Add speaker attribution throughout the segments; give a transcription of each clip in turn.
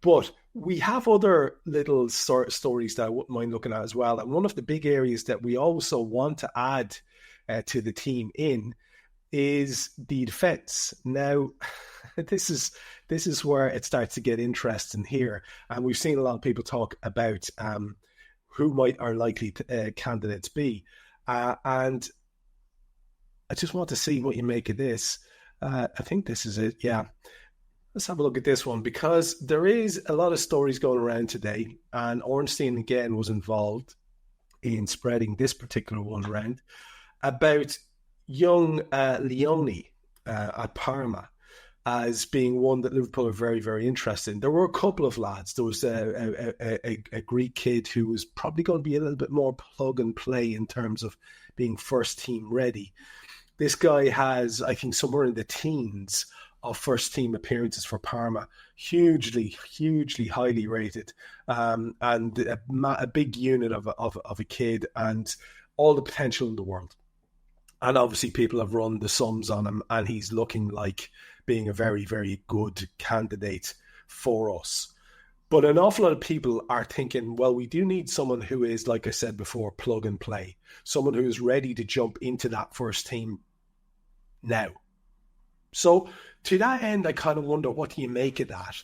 Speaker 1: But we have other little stories that I wouldn't mind looking at as well. And one of the big areas that we also want to add to the team is the defense. Now, this is where it starts to get interesting here. And we've seen a lot of people talk about who might our likely candidates be. And I just want to see what you make of this. I think this is it. Yeah. Let's have a look at this one, because there is a lot of stories going around today, and Ornstein again was involved in spreading this particular one around about young Leoni at Parma as being one that Liverpool are very, very interested in. There were a couple of lads. There was a Greek kid who was probably going to be a little bit more plug and play in terms of being first team ready. This guy has, I think, somewhere in the teens of first team appearances for Parma, hugely highly rated, and a big unit of a kid, and all the potential in the world. And obviously people have run the sums on him, and he's looking like being a very, very good candidate for us. But an awful lot of people are thinking, well, we do need someone who is, like I said before, plug and play, someone who is ready to jump into that first team now. So to that end, I kind of wonder, what do you make of that?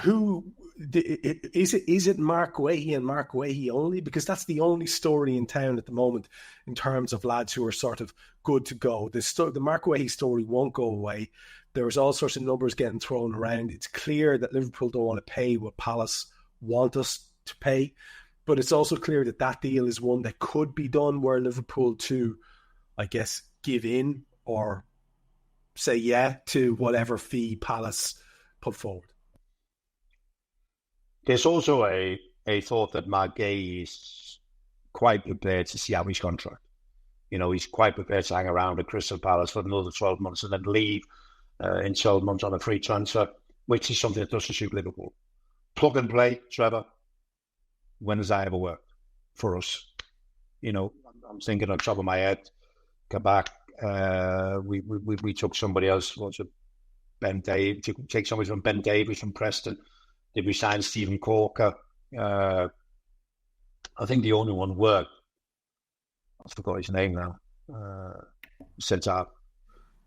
Speaker 1: Who is it? Is it Mark Guehi and Mark Guehi only? Because that's the only story in town at the moment in terms of lads who are sort of good to go. The Mark Guehi story won't go away. There's all sorts of numbers getting thrown around. It's clear that Liverpool don't want to pay what Palace want us to pay, but it's also clear that that deal is one that could be done where Liverpool to, I guess, give in or say yeah to whatever fee Palace put forward.
Speaker 2: There's also a thought that Mark Guehi is quite prepared to see out his contract. You know, he's quite prepared to hang around at Crystal Palace for another 12 months and then leave in 12 months on a free transfer, which is something that doesn't suit Liverpool. Plug and play, Trevor. When has that ever worked for us? You know, I'm thinking on top of my head, go back. We took somebody else. Was it Ben Dave? Take somebody from Ben Davies from Preston. Did we sign Stephen Corker? I think the only one worked. I forgot his name now. Since I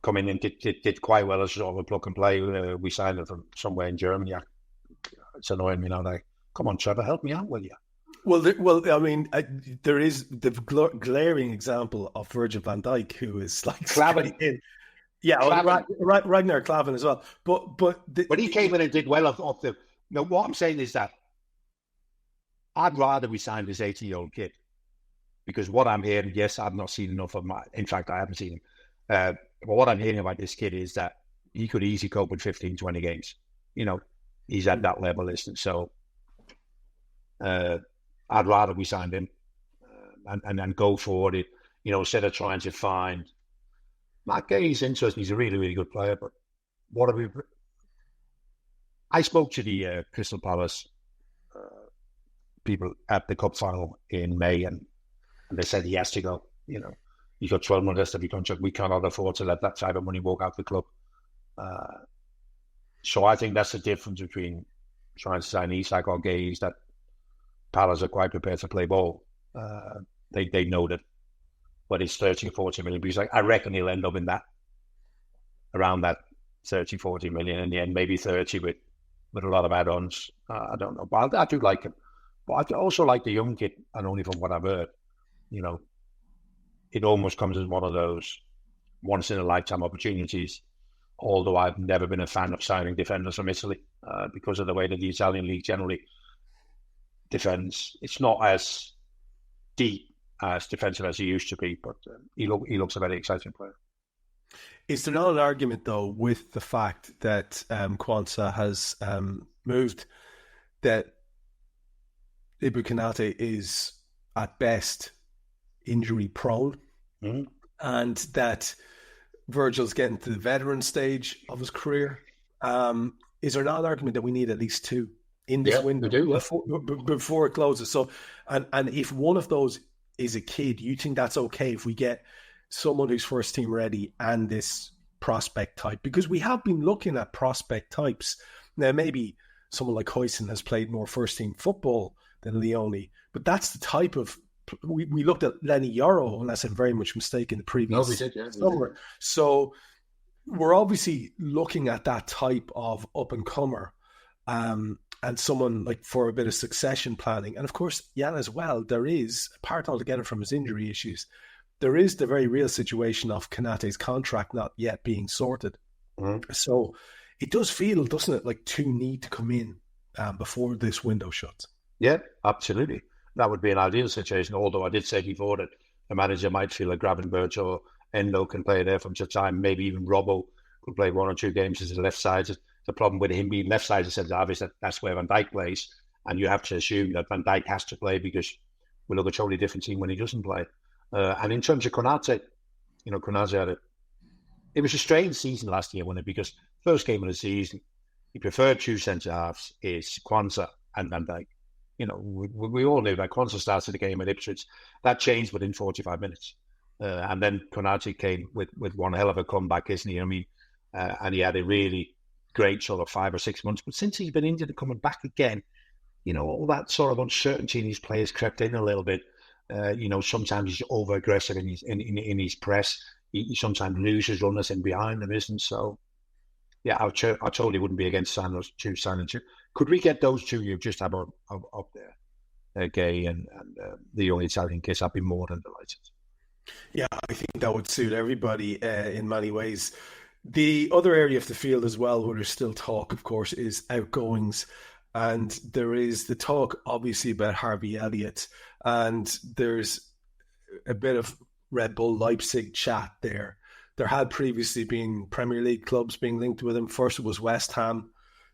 Speaker 2: come in and did quite well as sort of a plug and play. We signed him from somewhere in Germany. It's annoying me now. Like, come on, Trevor, help me out, will you?
Speaker 1: Well, I mean, there is the glaring example of Virgil van Dijk, who is like
Speaker 2: Klavan in.
Speaker 1: Yeah, Ragnar Klavan as well. But
Speaker 2: he came in and did well off the. No, what I'm saying is that I'd rather we signed this 18-year-old kid, because what I'm hearing, yes, I've not seen enough of him. In fact, I haven't seen him. But what I'm hearing about this kid is that he could easily cope with 15, 20 games. You know, he's at that level, isn't it? So I'd rather we signed him and go for it, you know, instead of trying to find. Mark Guehi's interesting. He's a really, really good player, but what have we... I spoke to the Crystal Palace people at the cup final in May, and they said he has to go. You know, he's got 12 months left of his contract. We cannot afford to let that type of money walk out the club. So I think that's the difference between trying to sign Isak or Guehi, is that Palace are quite prepared to play ball. They know that, but it's 30 or 40 million. Because I reckon he'll end up in that, around that 30, 40 million in the end, maybe 30 with a lot of add-ons. I don't know, but I do like him. But I also like the young kid, and only from what I've heard, you know, it almost comes as one of those once-in-a-lifetime opportunities, although I've never been a fan of signing defenders from Italy because of the way that the Italian league generally defends. It's not as deep as defensive as he used to be, but he looks a very exciting player.
Speaker 1: Is there not an argument, though, with the fact that Kwanzaa has moved, that Ibou Konate is at best injury prone, and that Virgil's getting to the veteran stage of his career? Is there not an argument that we need at least two in this window before it closes? So, and if one of those is a kid, you think that's okay if we get someone who's first team ready and this prospect type? Because we have been looking at prospect types. Now, maybe someone like Hoyson has played more first-team football than Leoni. But that's the type of... We looked at Lenny Yoro, unless I'm very much mistaken, the previous summer. So we're obviously looking at that type of up-and-comer and someone like for a bit of succession planning. And of course, Jan as well, there is, apart altogether from his injury issues, there is the very real situation of Konaté's contract not yet being sorted. So it does feel, doesn't it, like two need to come in before this window shuts.
Speaker 2: Yeah, absolutely. That would be an ideal situation, although I did say before that the manager might feel like Gravenberch or Endo can play there from time. Maybe even Robbo could play 1 or 2 games as a left side. The problem with him being left side is that that's where Van Dijk plays, and you have to assume that Van Dijk has to play because we look a totally different team when he doesn't play. And in terms of Konaté, Konaté it was a strange season last year, wasn't it? Because first game of the season, he preferred 2 centre halves is Kwanzaa and Van Dijk. We all knew that Kwanzaa started the game at Ipswich. That changed within 45 minutes. And then Konaté came with one hell of a comeback, isn't he? I mean, and he had a really great sort of 5 or 6 months. But since he's been injured and coming back again, all that sort of uncertainty in his players crept in a little bit. Sometimes he's over-aggressive in his press. He sometimes loses runners in behind them, isn't so? Yeah, I totally wouldn't be against signing 2. Could we get those 2 you've just had up there, Guehi and the young Italian kids? I'd be more than delighted.
Speaker 1: Yeah, I think that would suit everybody in many ways. The other area of the field as well, where there's still talk, of course, is outgoings. And there is the talk, obviously, about Harvey Elliott. And there's a bit of Red Bull Leipzig chat there. There had previously been Premier League clubs being linked with him. First, it was West Ham.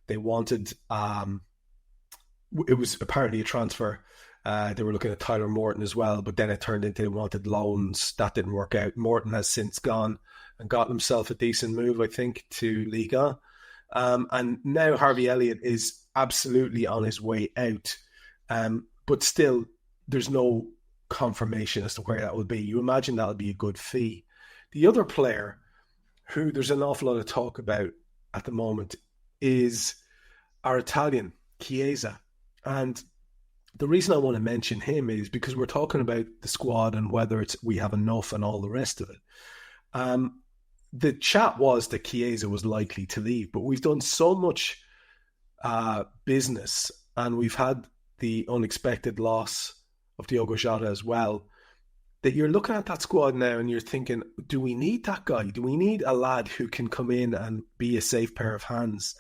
Speaker 1: They wanted... it was apparently a transfer. They were looking at Tyler Morton as well, but then it turned into they wanted loans. That didn't work out. Morton has since gone and got himself a decent move, I think, to Liga. And now Harvey Elliott is absolutely on his way out. But still, there's no confirmation as to where that will be. You imagine that would be a good fee. The other player who there's an awful lot of talk about at the moment is our Italian, Chiesa. And the reason I want to mention him is because we're talking about the squad and whether we have enough and all the rest of it. The chat was that Chiesa was likely to leave, but we've done so much business and we've had the unexpected loss of Diogo Jota as well, that you're looking at that squad now and you're thinking, do we need that guy? Do we need a lad who can come in and be a safe pair of hands?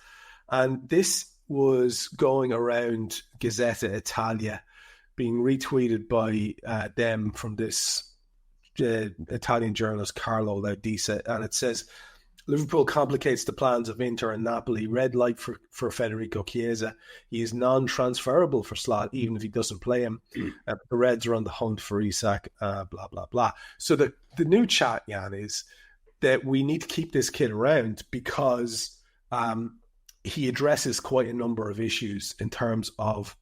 Speaker 1: And this was going around Gazzetta Italia, being retweeted by them from this Italian journalist Carlo Laudisa, and it says, Liverpool complicates the plans of Inter and Napoli. Red light for Federico Chiesa. He is non-transferable for Slot, even if he doesn't play him. The Reds are on the hunt for Isak, blah, blah, blah. So the new chat, Jan, is that we need to keep this kid around because he addresses quite a number of issues in terms of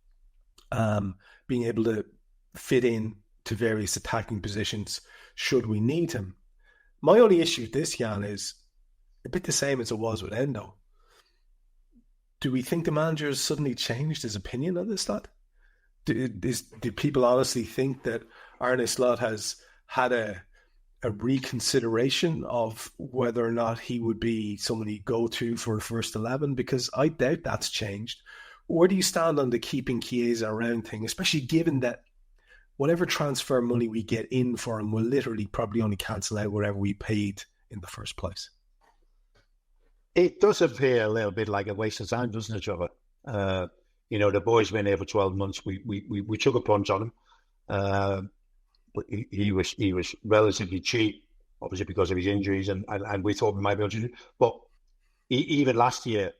Speaker 1: being able to fit in to various attacking positions should we need him. My only issue with this, Jan, is a bit the same as it was with Endo. Do we think the manager has suddenly changed his opinion on this lad? Do people honestly think that Arne Slot has had a reconsideration of whether or not he would be someone he'd go to for the first 11? Because I doubt that's changed. Where do you stand on the keeping Chiesa around thing, especially given that whatever transfer money we get in for him will literally probably only cancel out whatever we paid in the first place?
Speaker 2: It does appear a little bit like a waste of time, doesn't it, Trevor? The boy's been here for 12 months. We took a punch on him. But he was relatively cheap, obviously because of his injuries, and we thought we might be able to do. But even last year,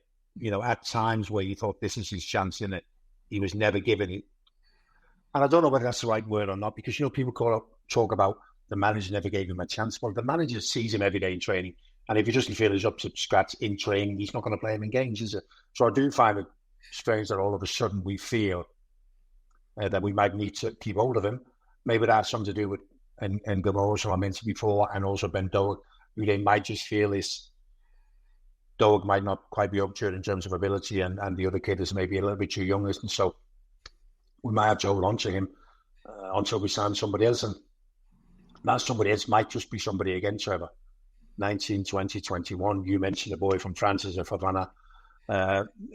Speaker 2: at times where you thought this is his chance, in it, he was never given it. And I don't know whether that's the right word or not, because people talk about the manager never gave him a chance. Well, the manager sees him every day in training, and if he doesn't feel he's up to scratch in training, he's not going to play him in games, is it? So I do find it strange that all of a sudden we feel that we might need to keep hold of him. Maybe that has something to do with and Gomorrah, I mentioned before, and also Ben Doak, who they might just feel is Doug might not quite be up to it in terms of ability, and the other kid is maybe a little bit too young, and so we might have to hold on to him until we sign somebody else. And that somebody else might just be somebody again, Trevor. 19, 20, 21. You mentioned a boy from France as a Fofana.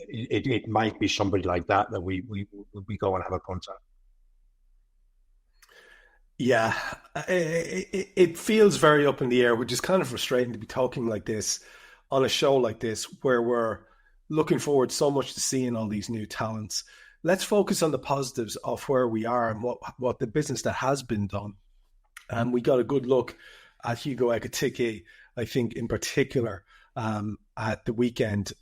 Speaker 2: It might be somebody like that we go and have a punt at.
Speaker 1: Yeah, it feels very up in the air, which is kind of frustrating to be talking like this on a show like this, where we're looking forward so much to seeing all these new talents. Let's focus on the positives of where we are and what the business that has been done. And we got a good look at Hugo Ekitike, I think, in particular, at the weekend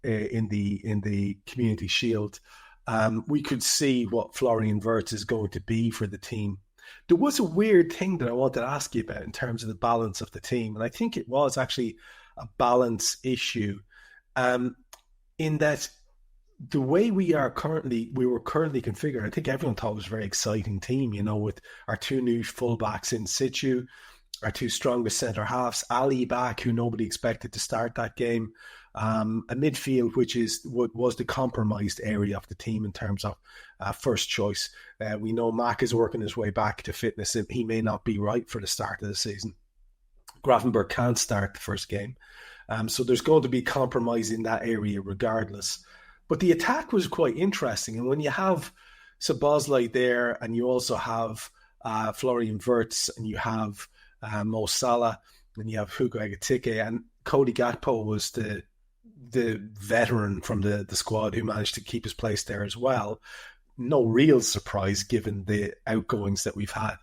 Speaker 1: in the Community Shield. We could see what Florian Wirtz is going to be for the team. There was a weird thing that I wanted to ask you about in terms of the balance of the team, and I think it was actually a balance issue, in that the way we were currently configured. I think everyone thought it was a very exciting team, with our two new fullbacks in situ, our two strongest centre halves, Ali back, who nobody expected to start that game, a midfield which was the compromised area of the team in terms of first choice. We know Mack is working his way back to fitness, and he may not be right for the start of the season. Gravenberch can't start the first game, so there's going to be compromise in that area regardless. But the attack was quite interesting, and when you have Szoboszlai there, and you also have Florian Wirtz, and you have Mo Salah, and you have Hugo Ekitike, and Cody Gakpo was the veteran from the squad who managed to keep his place there as well. No real surprise given the outgoings that we've had.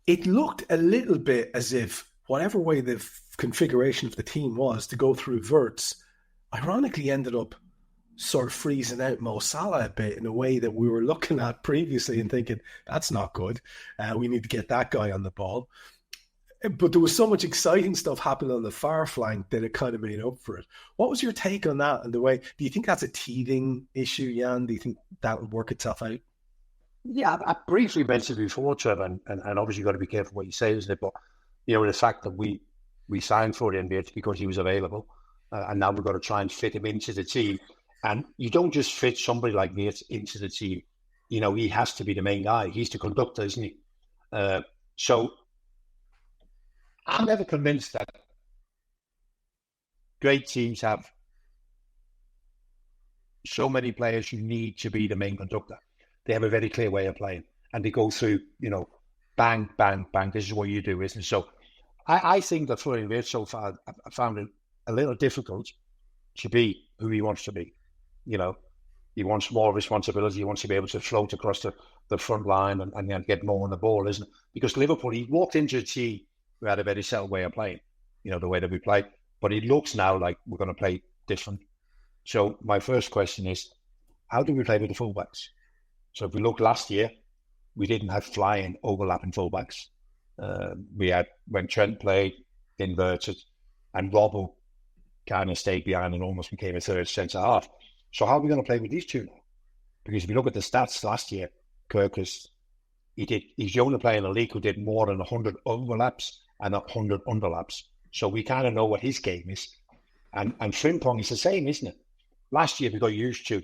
Speaker 1: It looked a little bit as if whatever way the configuration of the team was to go through Wirtz, ironically ended up sort of freezing out Mo Salah a bit in a way that we were looking at previously and thinking, that's not good. We need to get that guy on the ball. But there was so much exciting stuff happening on the far flank that it kind of made up for it. What was your take on that and the way? Do you think that's a teething issue, Jan? Do you think that will work itself out?
Speaker 2: Yeah, I briefly mentioned before, Trev, and obviously you've got to be careful what you say, isn't it? But, the fact that we signed for him because he was available, and now we've got to try and fit him into the team. And you don't just fit somebody like Wirtz into the team. He has to be the main guy. He's the conductor, isn't he? So I'm never convinced that great teams have so many players who need to be the main conductor. They have a very clear way of playing, and they go through, bang, bang, bang. This is what you do, isn't it? So I think that Florian Wirtz so far, I found it a little difficult to be who he wants to be. He wants more responsibility. He wants to be able to float across the front line and get more on the ball, isn't it? Because Liverpool, he walked into a team who had a very settled way of playing, the way that we play. But it looks now like we're going to play different. So my first question is, how do we play with the fullbacks? So if we look last year, we didn't have flying, overlapping fullbacks. We had, when Trent played, inverted, and Robbo kind of stayed behind and almost became a third centre half. So how are we going to play with these two now? Because if you look at the stats last year, Kirkus, he's the only player in the league who did more than 100 overlaps and 100 underlaps. So we kind of know what his game is. And Frimpong is the same, isn't it? Last year we got used to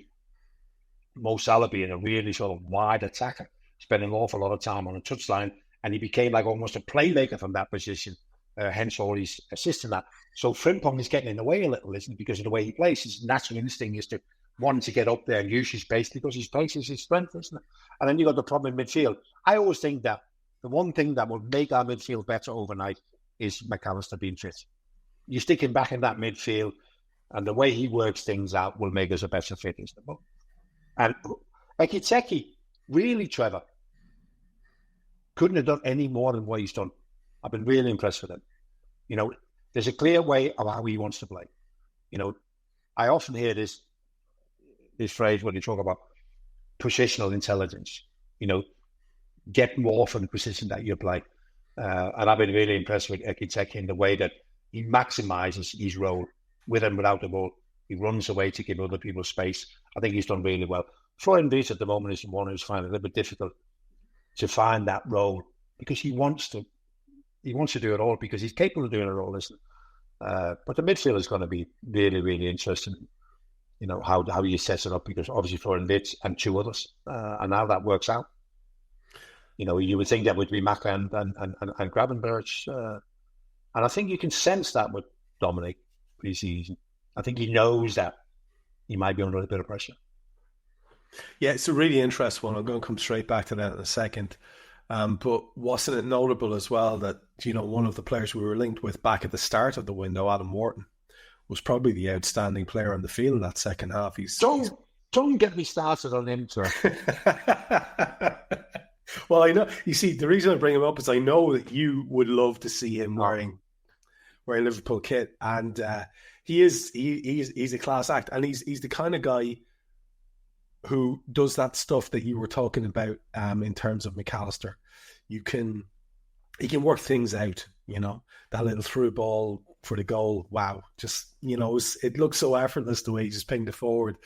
Speaker 2: Mo Salah being a really sort of wide attacker, spending an awful lot of time on the touchline, and he became like almost a playmaker from that position, hence all his assists and that. So Frimpong is getting in the way a little, isn't it? Because of the way he plays. His natural instinct is to want to get up there and use his pace, because his pace is his strength, isn't it? And then you got the problem in midfield. I always think that the one thing that will make our midfield better overnight is McAllister being fit. You stick him back in that midfield, and the way he works things out will make us a better fit, isn't it? And Ekitike, really, Trevor, couldn't have done any more than what he's done. I've been really impressed with him. There's a clear way of how he wants to play. I often hear this phrase when you talk about positional intelligence. Get more from the position that you play. And I've been really impressed with Ekitike in the way that he maximizes his role with and without the ball. He runs away to give other people space. I think he's done really well. Florian Wirtz at the moment is the one who's finding it a little bit difficult to find that role, because he wants to do it all, because he's capable of doing it all, isn't But the midfield is going to be really, really interesting. You know, how you set it up, because obviously Florian Wirtz and two others, and how that works out. You know, you would think that would be Maka and Gravenberch, and I think you can sense that with Dominic pre-season. I think he knows that he might be under a bit of pressure.
Speaker 1: Yeah, it's a really interesting one. I'm going to come straight back to that in a second. But wasn't it notable as well that, you know, one of the players we were linked with back at the start of the window, Adam Wharton, was probably the outstanding player on the field in that second half.
Speaker 2: Don't get me started on him, sir.
Speaker 1: Well, I know. You see, the reason I bring him up is I know that you would love to see him wearing Liverpool kit, and he's a class act, and he's the kind of guy who does that stuff that you were talking about in terms of McAllister. He can work things out, you know, that little through ball for the goal. Wow. Just, you know, it looks so effortless the way he just pinged it forward.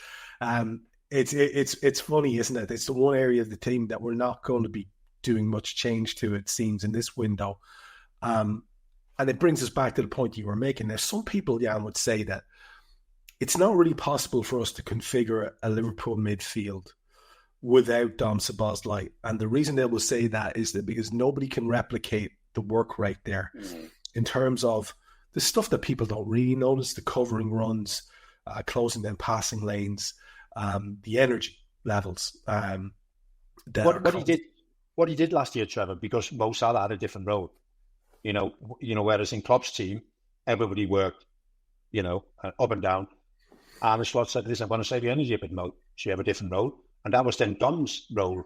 Speaker 1: It's funny, isn't it? It's the one area of the team that we're not going to be doing much change to, it seems, in this window. And it brings us back to the point you were making. There's some people, Jan, would say that it's not really possible for us to configure a Liverpool midfield without Dom Szoboszlai. And the reason they will say that is that because nobody can replicate the work rate there in terms of the stuff that people don't really notice, the covering runs, closing down passing lanes, the energy levels.
Speaker 2: What he did last year, Trevor, because Mo Salah had a different role. You know, whereas in Klopp's team, everybody worked, you know, up and down. Arne Slot said, listen, I want to save the energy a bit, Mo. So you have a different role. And that was then Dom's role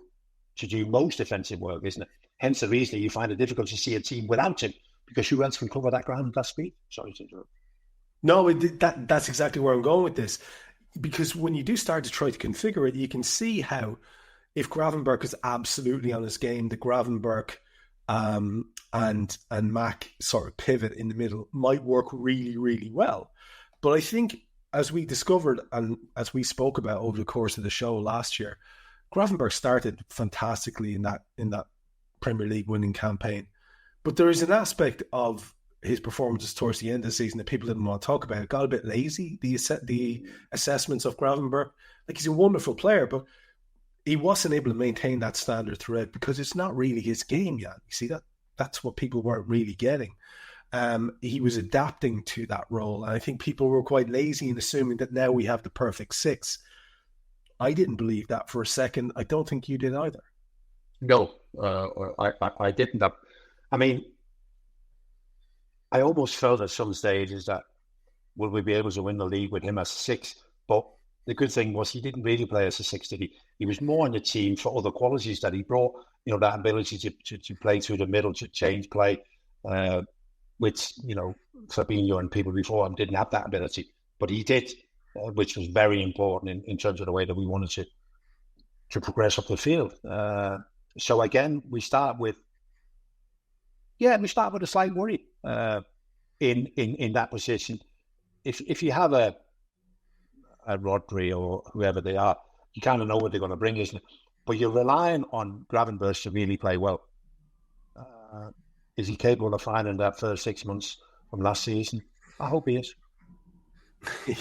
Speaker 2: to do most defensive work, isn't it? Hence the reason you find it difficult to see a team without him, because who else can cover that ground at that speed? Sorry to interrupt.
Speaker 1: No, that's exactly where I'm going with this. Because when you do start to try to configure it, you can see how if Gravenberch is absolutely on his game, the Gravenberch and Mac sort of pivot in the middle might work really, really well. But I think, as we discovered and as we spoke about over the course of the show last year, Gravenberch started fantastically in that Premier League winning campaign. But there is an aspect of his performances towards the end of the season that people didn't want to talk about. It got a bit lazy, the assessments of Gravenberch. Like, he's a wonderful player, but he wasn't able to maintain that standard throughout because it's not really his game yet. You see, that's what people weren't really getting. He was adapting to that role. And I think people were quite lazy in assuming that now we have the perfect six. I didn't believe that for a second. I don't think you did either.
Speaker 2: No, I didn't. I mean, I almost felt at some stages that will we be able to win the league with him as a six? But the good thing was he didn't really play as a six, did he? He was more on the team for other qualities that he brought. You know, that ability to play through the middle, to change play. Which, you know, Fabinho and people before him didn't have that ability, but he did, which was very important in terms of the way that we wanted to progress up the field. So again, we start with a slight worry in that position. If you have a Rodri or whoever they are, you kind of know what they're going to bring, isn't it? But you're relying on Gravenberch to really play well. Is he capable of finding that first 6 months from last season? I hope he is.